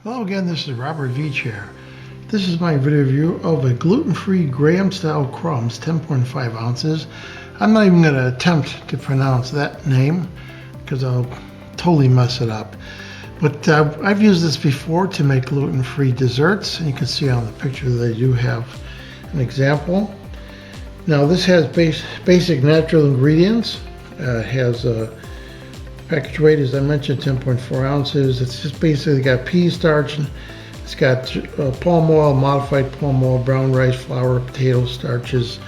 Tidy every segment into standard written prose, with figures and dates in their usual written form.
Hello again, this is Robert Veach here. This is my video review of a gluten-free Graham-style crumbs, 10.5 ounces. I'm not even going to attempt to pronounce that name because I'll totally mess it up. But I've used this before to make gluten-free desserts, and you can see on the picture that I do have an example. Now this has basic natural ingredients. It has package weight, as I mentioned, 10.4 ounces. It's just basically got pea starch, it's got palm oil, modified palm oil, brown rice flour, potato starches,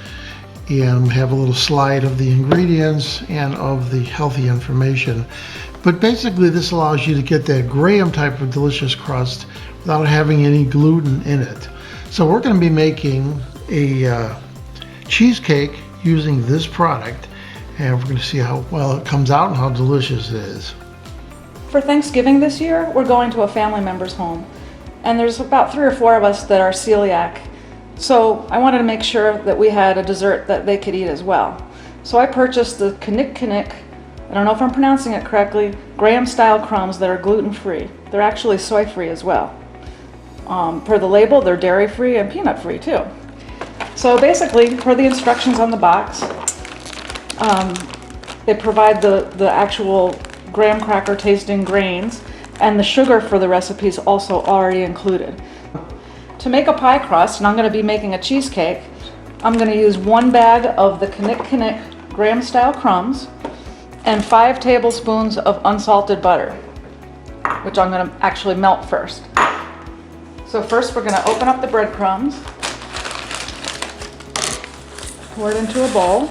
and have a little slide of the ingredients and of the healthy information. But basically this allows you to get that Graham type of delicious crust without having any gluten in it. So we're going to be making a cheesecake using this product, and we're going to see how well it comes out and how delicious it is. For Thanksgiving this year, we're going to a family member's home, and there's about 3 or 4 of us that are celiac. So I wanted to make sure that we had a dessert that they could eat as well. So I purchased the Kinnikinnick, I don't know if I'm pronouncing it correctly, Graham-style crumbs that are gluten-free. They're actually soy-free as well. Per the label, they're dairy-free and peanut-free too. So basically, per the instructions on the box, they provide the actual graham cracker tasting grains, and the sugar for the recipe is also already included. To make a pie crust, and I'm going to be making a cheesecake, I'm going to use 1 bag of the Kinnikinnick Graham style crumbs and 5 tablespoons of unsalted butter, which I'm going to actually melt first. So first we're going to open up the breadcrumbs, pour it into a bowl.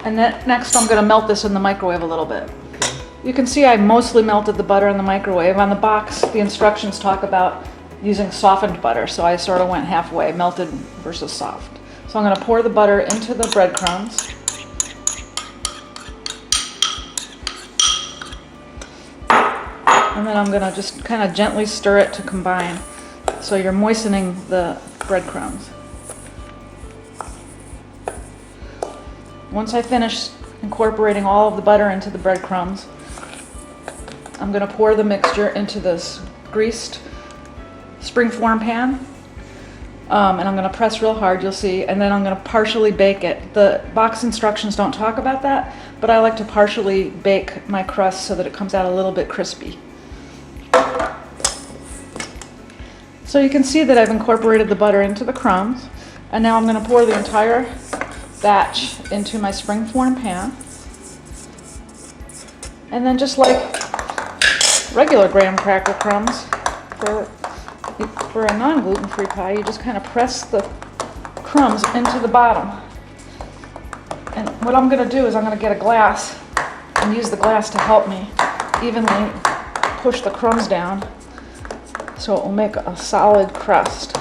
And then next I'm going to melt this in the microwave a little bit. Okay. You can see I mostly melted the butter in the microwave. On the box, the instructions talk about using softened butter, so I sort of went halfway, melted versus soft. So I'm going to pour the butter into the breadcrumbs. And then I'm going to just kind of gently stir it to combine. So you're moistening the breadcrumbs. Once I finish incorporating all of the butter into the breadcrumbs, I'm going to pour the mixture into this greased springform pan, and I'm going to press real hard, you'll see, and then I'm going to partially bake it. The box instructions don't talk about that, but I like to partially bake my crust so that it comes out a little bit crispy. So you can see that I've incorporated the butter into the crumbs, and now I'm going to pour the entire batch into my springform pan, and then just like regular graham cracker crumbs for a non-gluten-free pie, you just kind of press the crumbs into the bottom. And what I'm going to do is I'm going to get a glass and use the glass to help me evenly push the crumbs down so it will make a solid crust.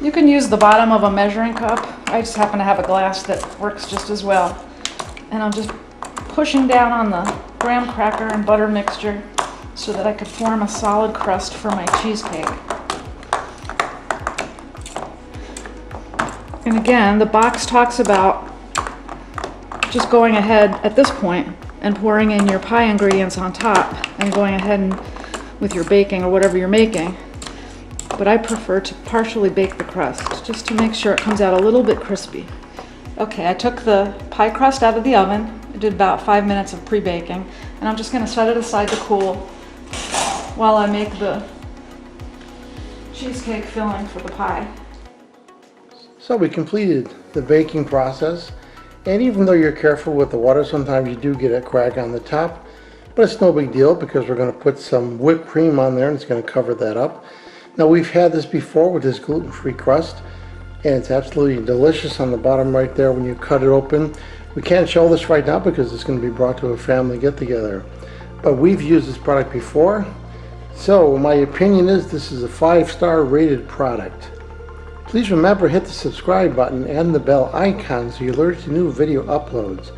You can use the bottom of a measuring cup. I just happen to have a glass that works just as well. And I'm just pushing down on the graham cracker and butter mixture so that I could form a solid crust for my cheesecake. And again, the box talks about just going ahead at this point and pouring in your pie ingredients on top and going ahead and with your baking or whatever you're making. But I prefer to partially bake the crust just to make sure it comes out a little bit crispy. Okay, I took the pie crust out of the oven. I did about 5 minutes of pre-baking, and I'm just going to set it aside to cool while I make the cheesecake filling for the pie. So we completed the baking process, and even though you're careful with the water, sometimes you do get a crack on the top, but it's no big deal because we're going to put some whipped cream on there and it's going to cover that up. Now we've had this before with this gluten-free crust, and it's absolutely delicious on the bottom right there when you cut it open. We can't show this right now because it's going to be brought to a family get-together, but we've used this product before, so my opinion is this is a 5-star rated product. Please remember, hit the subscribe button and the bell icon so you're alerted to new video uploads.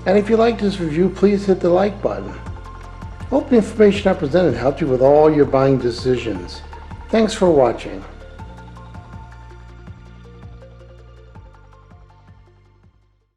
And if you like this review, please hit the like button. Hope the information I presented helped you with all your buying decisions. Thanks for watching.